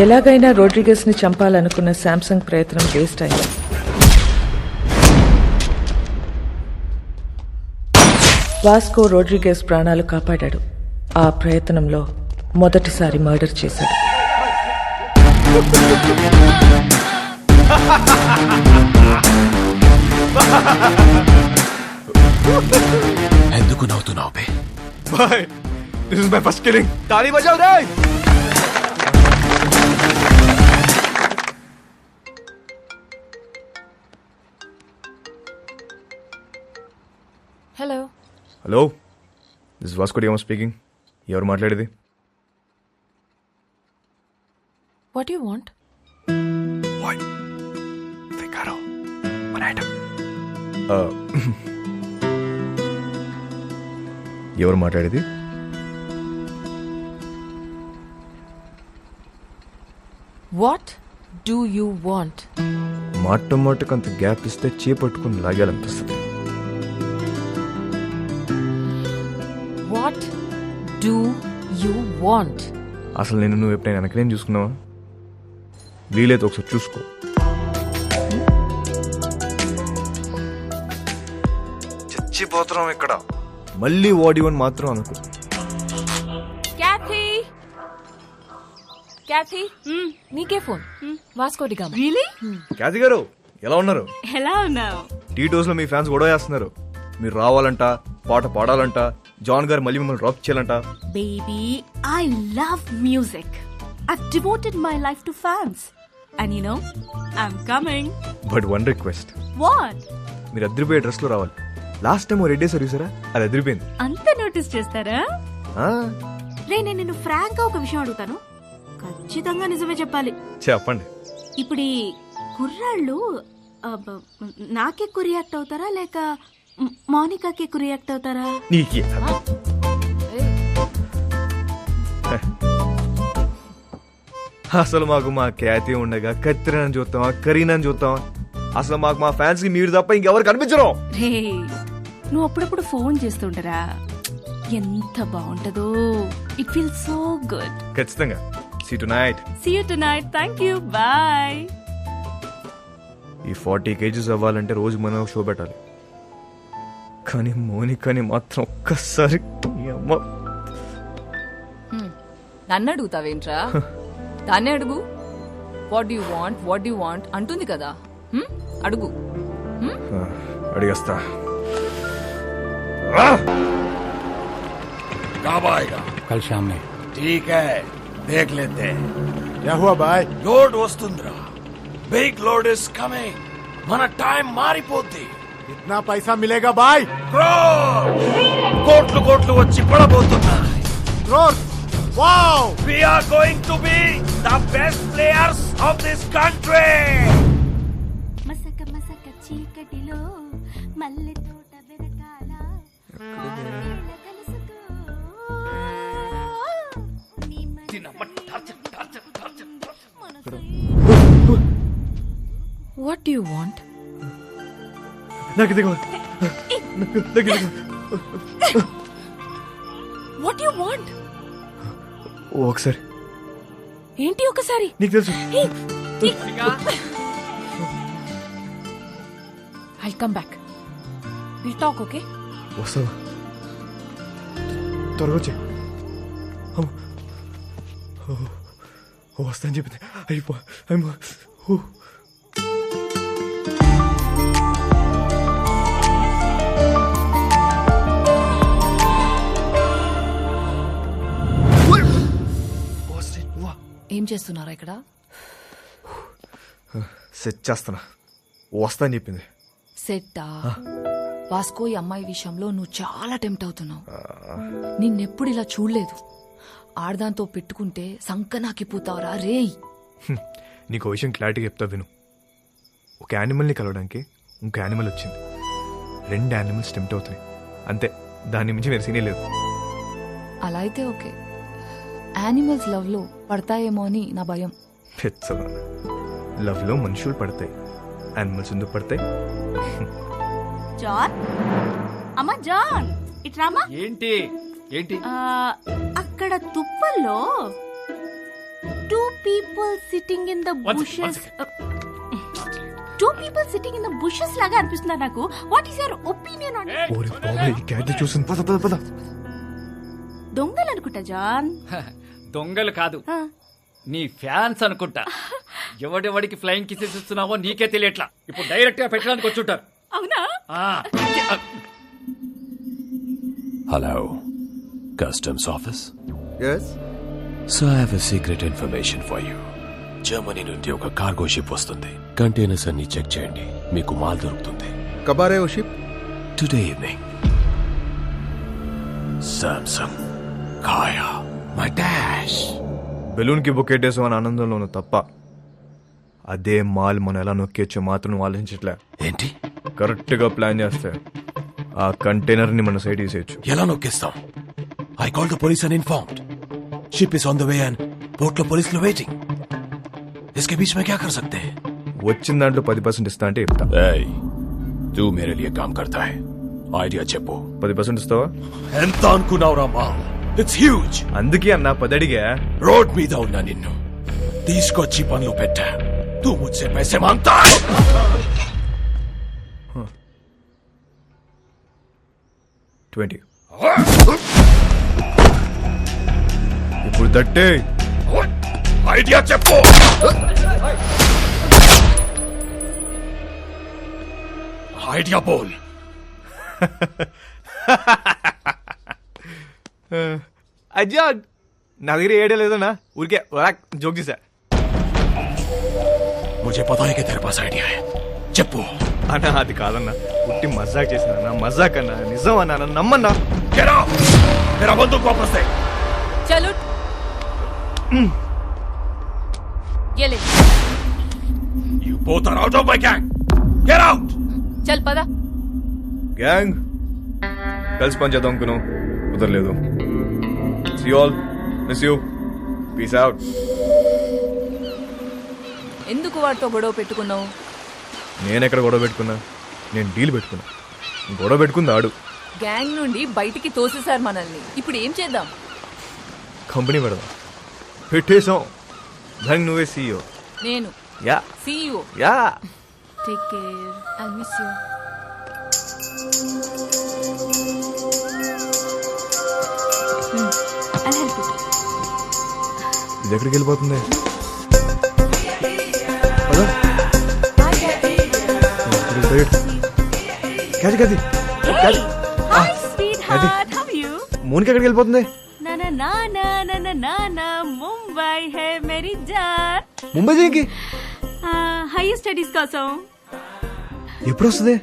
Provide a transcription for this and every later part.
ఎలాగైనా రోడ్రిగస్ ని చంపాలనుకున్న శాంసంగ్ ప్రయత్నం వేస్ట్ అయింది. వాస్కో రోడ్రిగస్ ప్రాణాలు కాపాడాడు. ఆ ప్రయత్నంలో మొదటిసారి మర్డర్ చేశాడు. ఎందుకు నవ్వుతున్నావు బే? Boy, this is my first killing. తాళీ బజావ్ రే. Hello hello, this Vasco da Gama speaking. ఎవరు మాట్లాడేది? What you want? వాట్? ఫికారో వన్ ఐటమ్. ఎవరు మాట్లాడేది? What do you want? మాటకు అంత గ్యాప్ ఇస్తే చేపట్టుకుని లాగాలనిపిస్తుంది. What do you want? అసలు నేను నువ్వు ఎప్పుడైనా వెనకనేం చూసుకున్నావా? వీలైతే ఒకసారి చూసుకో. చచ్చిపోతున్నాం ఇక్కడ. మళ్ళీ వాడివని మాత్రం అనుకో. క్యాథీ నీకే phone. Vasco da Gama. Really? Cathy గారు ఎలా ఉన్నారు? ఎలా ఉన్నావు? టీటోస్ లో మీ ఫ్యాన్స్ గొడవ చేస్తున్నారు. మీరు రావాలంట, పాట పాడాలంట, జాన్ గారు మళ్ళీ మిమ్మల్ని డ్రాప్ చేయాలంట. Baby, I love music. I've devoted my life to fans. And you know, I'm coming. But one request. What? మీరు అదిరిపోయే డ్రెస్ లో రావాలి. లాస్ట్ టైం రెడ్ వేసారు చూసారా, అది అదిరిపోయింది. అంత నోటీస్ చేస్తారా? ఆ, రే, నేను నిన్ను ఫ్రాంక్ గా ఒక విషయం అడుగుతాను, ఖచ్చితంగా నిజమే చెప్పాలి. చెప్పండి. ఇప్పుడు ఈ కుర్రాళ్ళు నాకే రియాక్ట్ అవుతారా లేక మౌనికాకి రియాక్ట్ అవుతారా? నీకే అసలు మాకు మా ఖ్యాతి ఉండగా కత్తిరని చూస్తావా, కరీనని చూస్తావా? అసలు మాకు మా ఫ్యాన్స్ కి మీరు తప్ప ఇంకెవరు కనిపించరు. రే, నువ్వు అప్పుడప్పుడు ఫోన్ చేస్తుంటారా? ఎంత బాగుంటదో. It feel so good. ఖచ్చితంగా. See tonight. See you tonight. Thank you. Bye. ఈ 40 kgs అవ్వాలంటే రోజు మనం షో పెట్టాలి. కానీ మోనికాని మాత్రం ఒక్కసారి ఈ అమ్మ. నన్ను అడుగుతావేంట్రా? దాన్నే అడుగు. వాట్ యు వాంట్ అంటుంది కదా. అడుగు. అడిగేస్తా. कब आएगा? कल शाम में. ठीक है, देख लेते हैं. क्या हुआ भाई? लोड वस्तुंद्रा, बिग लोड इज कमिंग. మన టైం మారిపోద్ది. कितना पैसा मिलेगा भाई? కోట్లు కోట్లు వచ్చి పడబోతున్నాయి. Crore. Wow. We are going to be the best players of this country. మసక మసక చీకటిలో మల్లె తోట వెనకాల వాట్ యు వాంట్? నాకు దిగు. What you want? ఒకసారి ఏంటి ఒకసారి? నీకు తెలుసు. I'll come back. We'll talk, okay? వస్తావా? త్వరగా వచ్చే. వస్తా అని చెప్పింది. అయిపో. ఏం చేస్తున్నారా ఇక్కడ? సెట్ చేస్తానా. వస్తా అని చెప్పింది. సెట్టా? వాస్కో ఈ అమ్మాయి విషయంలో నువ్వు చాలా టెంప్ట్ అవుతున్నావు. నిన్నెప్పుడు ఇలా చూడలేదు. ఆడదాంతో పెట్టుకుంటే సంకనాకిపోతావురా రేయ్. నీకు విషయం క్లారిటీగా చెప్తా విను. ఒక యానిమల్ని కలవడానికి ఇంకో యానిమల్ వచ్చింది. 2 యానిమల్స్ టెంప్ట్ అవుతున్నాయి అంతే. దాని మించి వేరే సీనే లేదు. అలా అయితే ఓకే. యానిమల్స్ లవ్ లో పడతాయేమో అని నా భయం. పెచ్చదా. లవ్ లో మనుషులు పడతాయి, యానిమల్స్ ఎందుకు పడతాయి? జాన్, అమ్మా జాన్, ఇట్రామా. ఏంటి ఏంటి? అక్కడ తుప్పల్లో 2 people sitting in the One bushes. second. Two people sitting in the bushes లాగా అనిపిస్తున్నారు నాకు. What is your opinion on it? ఓరి బాబాయ్ ఈ క్యాట్ చూసింది పద పద పద దొంగలు అనుకుంటా జాన్. దొంగలు కాదు, నీ ఫ్యాన్స్ అనుకుంటా. ఎవడెవడికి ఫ్లైయింగ్ కిసెస్ ఇస్తున్నావో నీకే తెలియట్లా. ఇప్పుడు డైరెక్ట్ గా పెట్టడానికి వచ్చుంటారు. అవునా? Hello customs office. Yes? So I have a secret information for you. Germany నుండి ఒక కార్గో షిప్ వస్తుంది. కంటైనర్స్ అన్ని చెక్ చేయండి, మీకు మాల్ దొరుకుతుంది. कब आ रहे हो ship? Today evening. Samsung Kaya my dash. Balloon కి బొక్కేటేసాం అని ఆనందంలో ఉన్న తప్ప అదే మాల్ మనం ఎలా నొక్కేచ్చో మాత్రం నువ్వు ఆలోచించట్లే. ఏంటి? కరెక్ట్ గా ప్లాన్ చేస్తే ఆ కంటైనర్ ని మన సైడ్ తీసేయచ్చు. ఎలా నొక్కేస్తాం? I call the police and informed. Ship is on the way and port లో పోలీసులు వెయిటింగ్. इसके बीच में क्या कर सकते हैं? వచ్చిన దాంట్లో 10% ఇస్తా అంటే చెప్తా. ఏయ్, तू मेरे लिए काम करता है. ఐడియా చెప్పు. 10% ఇస్తావా? ఎంత అనుకున్నావురా మాల్? It's huge. అందుకే అన్న 10 అడిగా. రోడ్ మీద ఉన్నా నిన్ను తీసుకొచ్చి పనులు పెట్టా. तू मुझसे पैसे मांगता है. 20. ఇప్పుడు 30. ఐడియా చెప్పు. ఐడియా బోల్. అజ్జా నా దగ్గర ఏడే లేదన్నా, ఊరికే జోక్ చేశా. मुझे पता है कि तेरे पास आइडिया है. చెప్పు. అన్నా అది కాదన్నా, పుట్టి మజాక్ చేశానన్నా. మజాక్ అన్నా, నిజం అన్నా, నన్ను నమ్మన్నా. Get out! मेरा बंदूक वापस दे. చలో ये ले. You both are out of my gang. Get out! చల్ పద. గ్యాంగ్ కలిసి పని చేద్దాం అనుకున్నాం, కుదరలేదు. See you all. Miss you. Peace out. ఎందుకు వాడితో గొడవ పెట్టుకున్నావు? నేనెక్కడ గొడవ పెట్టుకున్నా? నేను డీల్ పెట్టుకున్నా. గొడవ పెట్టుకుంది ఆడు. గ్యాంగ్ నుండి బయటికి తోసేశారు మనల్ని. ఇప్పుడు ఏం చేద్దాం? కంపెనీ పెడదాం. పెట్టేశాం. దానికి నువ్వే CEO. నేను yeah CEO. Yeah. Take care. I'll miss you. I'll help you. ఇది ఎక్కడికి వెళ్ళిపోతుంది? పద. Catch catch. Hey! Hi, sweetheart. How are you? మోనికి ఎక్కడికి వెళ్ళిపోతుంది? Na na na na na na na na. Mumbai hai meri jaan. Mumbai దేనికి? Higher studies కోసం. ఎప్పుడు వస్తుంది?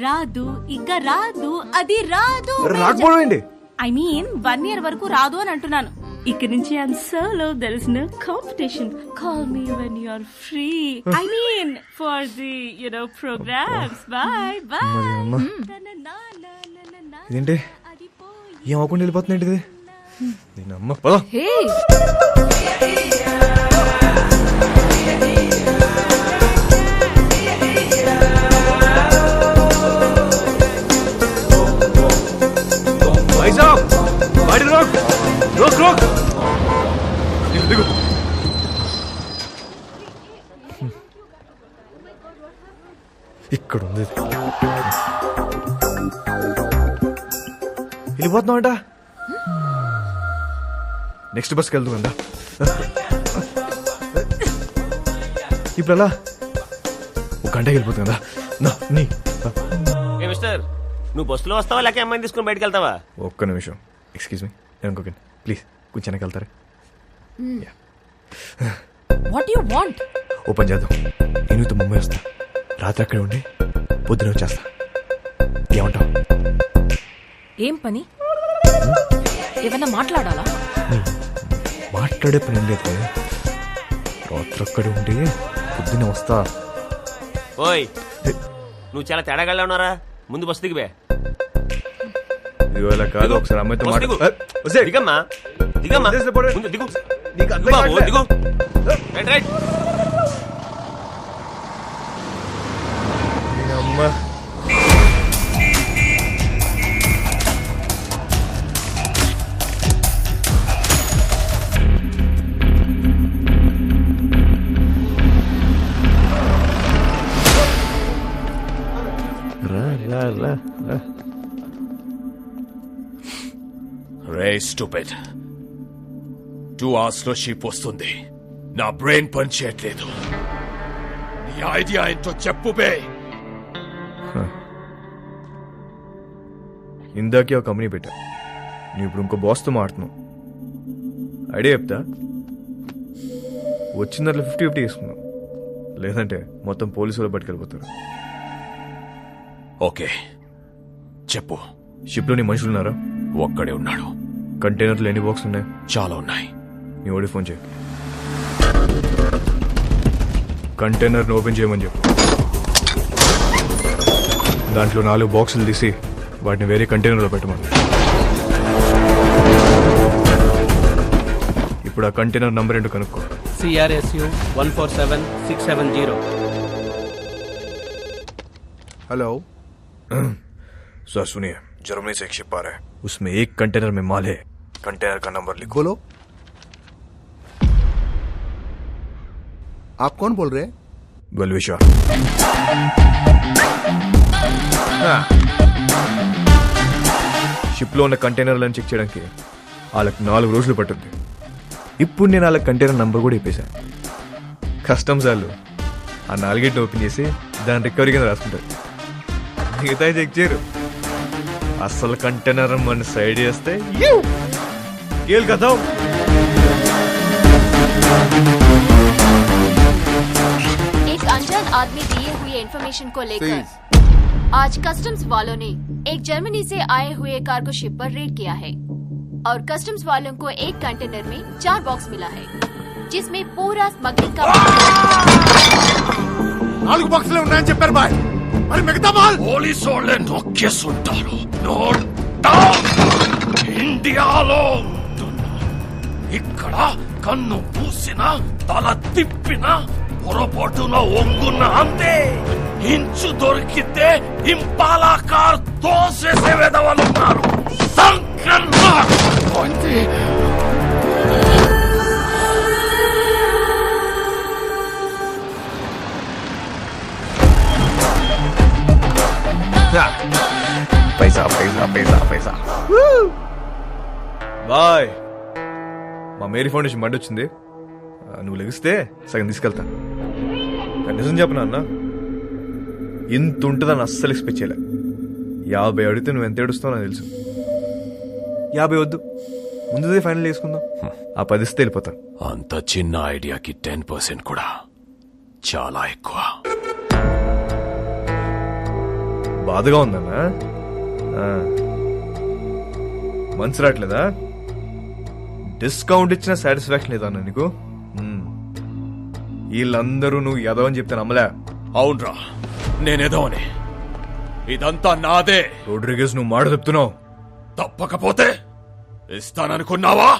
రాదు, ఇక రాదు, అది రాదు. రాకపోవడం ఏంటి? I mean 1 year వరకు రాదు అని అంటున్నాను. ఇక్కడి నుంచి I'm solo. There is no competition. Call me when you are free. I mean for the programs. Bye bye. మరి అమ్మ Na na na na na na. ఇదేంటి అది పోయి. ఏం అవ్వకుండా వెళ్ళిపోతుంది ఏంటిది? నేను అమ్మ పద. హే भाई साहब गाड़ी रोक रोक रोक. దిగు. ఇక్కడ ఉంది. వెళ్ళిపోతున్నావుంట. నెక్స్ట్ బస్కి వెళ్తుందా? ఇప్పుడు ఎలా? ఒక గంటకి వెళ్ళిపోతుందా? నీ ఏ మిస్టర్, నువ్వు బస్సులో వస్తావా లేక అమ్మాయిని తీసుకుని బయటకు వెళ్తావా? ఒక్క నిమిషం. ఎక్స్క్యూజ్ మీ, నేను ఇంకొక ప్లీజ్ కొంచెం వెనక్కి వెళ్తారా? What you want? ఓపెన్ చేద్దాం. నేను ముంబై వస్తా, రాత్రి అక్కడే ఉండి పొద్దున వచ్చేస్తా. ఏమంటావు? ఏం పని? ఏమన్నా మాట్లాడాలా? మాట్లాడే పని ఏం లేదు. రాత్రి అక్కడే ఉండి పొద్దున వస్తా. ఓయ్, నువ్వు చాలా తేడాగా ఉన్నారా? ముందు బస్సు దిగివే. ఇవాళ కాదు, ఒకసారి అమ్మాయితో మాట్లాడు. దిగమ్మా దిగమ్మా, ముందు దిగు. దిగు బాబు, దిగు. Right right. అమ్మా రే స్టూపిడ్ 2 hours లో షిప్ వస్తుంది. నా బ్రెయిన్ పని చేయట్లేదు. నీ ఐడియా ఏంటో చెప్పు బే. ఇందాకే ఒక కంపెనీ పెట్టా, నువ్వు ఇప్పుడు ఇంకో బాస్తో మాడుతున్నావు. ఐడియా చెప్తా, వచ్చిన దాంట్లో 50-50 తీసుకున్నావు, లేదంటే మొత్తం పోలీసులు పట్టుకెళ్ళిపోతారు. ఓకే చెప్పు. షిప్లో నీ మనుషులు ఉన్నారా? ఒక్కడే ఉన్నాడు. కంటైనర్లు ఎన్ని బాక్స్ ఉన్నాయి? చాలా ఉన్నాయి. నీ ఓడి ఫోన్ చేయి, కంటైనర్ని ఓపెన్ చేయమని చెప్పు. దాంట్లో 4 బాక్సులు తీసి వాటిని వేరే కంటైనర్లో పెట్టమని. ఇప్పుడు ఆ కంటైనర్ నంబర్ ఏంటో కనుక్కో. CRSU 147670. हेलो सर सुनिए, जर्मनी से एक शिप आ रहा है, उसमें एक कंटेनर में माल है. कंटेनर का नंबर लिखो. बोलो. आप कौन बोल रहे हैं? बलविशा. షిప్ లో ఉన్న కంటైనర్లను చెక్ చేయడానికి వాళ్ళకి 4 రోజులు పట్టుద్ది. ఇప్పుడు నేను వాళ్ళ కంటైనర్ నంబర్ కూడా ఇప్పేశాను. కస్టమ్స్ వాళ్ళు ఆ 4 ఓపెన్ చేసి దాని రికవరీ కింద రాసుకుంటారు. మిగతా చెక్ చేయరు. అసలు కంటైనర్ మన సైడ్ చేస్తే కేల్ కదా. एक अनजान आदमी दिए हुए इन्फॉर्मेशन को लेकर आज कस्टम्स वालों ने एक जर्मनी से आए हुए कार्गो शिप पर रेड किया है और कस्टम्स वालों को एक कंटेनर में 4 बॉक्स मिला है, जिसमें पूरा स्मगलिंग का 4 బాక్సులే ఉన్నాయని చెప్పారు బాయ్. మరి మిగతా మాల్ పోలీసు వాళ్ళే నొక్కేసుంటారు. Note down. ఇండియాలో ఉంటున్నా. ఇక్కడ కన్ను పూసిన తల తిప్పిన పొరపాటున ఒంగున్న అంతే. ఇంచు దొరికితే ఇంపాలా కార్ తోసేసే వెదవలున్నారు. సంకన్నా पैसा पैसा पैसा पैसा. బాయ్, మా మేరీ ఫౌండేషన్ బండి వచ్చింది. నువ్వు లెగిస్తే సగం తీసుకెళ్తా. నిజం చెప్పనా అన్న, ఇంత ఉంటుందని అస్సలు ఎక్స్పెక్ట్ చేయలే. 50 అడిగితే నువ్వు ఎంత ఏడుస్తావు నాకు తెలుసు. 50 వద్దు, ముందుదే ఫైనల్ చేసుకుందాం. ఆ 10 ఇస్తే వెళ్ళిపోతా. అంత చిన్న ఐడియాకి 10% కూడా చాలా ఎక్కువ. బాధగా ఉందన్నా, మనసు రావట్లేదా? డిస్కౌంట్ ఇచ్చిన సాటిస్ఫాక్షన్ లేదా అన్న నీకు? వీళ్ళందరూ నువ్వు ఎదవని చెప్తే నమ్మలే. అవునరా, నేనేదోని. ఇదంతా నాదే. రోడ్రిగేస్, నువ్వు మాట చెప్తున్నావు. తప్పకపోతే ఇస్తాననుకున్నావా?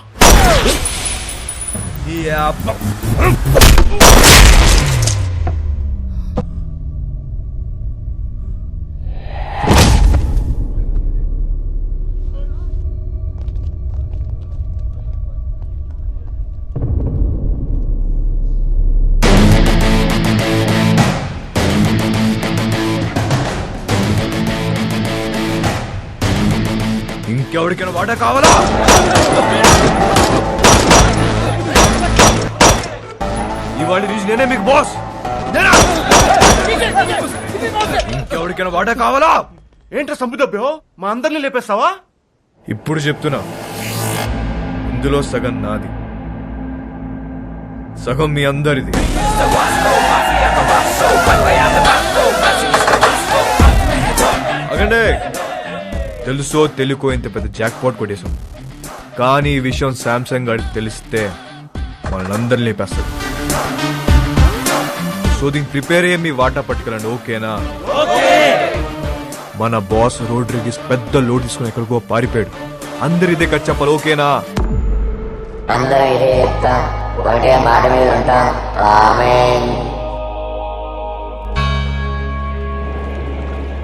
ఇంకెవరికైనా వాటా కావాలా? ఇవాళ నుంచి నేనే మీకు బాస్. ఇంకెవరికైనా వాటా కావాలా? ఏంట్రా సంపుదబ్బో, మా అందరిని లేపేస్తావా? ఇప్పుడు చెప్తున్నా, ఇందులో సగం నాది, సగం మీ అందరిది. అగండి, తెలుసో తెలుకో ఇంత పెద్ద జాక్ పాట్ కొట్టేశాం. కానీ ఈ విషయం శాంసంగ్ గారికి తెలిస్తే వాళ్ళందరినీ లేపేస్తాడు. సో దీనికి ప్రిపేర్ అయ్యే మీ వాటా పట్టుకెళ్ళండి, ఓకేనా? మన బాస్ రోడ్రిగేస్ పెద్ద లోడ్ తీసుకుని ఎక్కడికో పారిపోయాడు. అందరి ఇదే కట్ చెప్పాలి, ఓకేనా? అందరూ ఇదే చెప్తాం, ఒకటే మాట మీద ఉంటాం. ఆమేన్.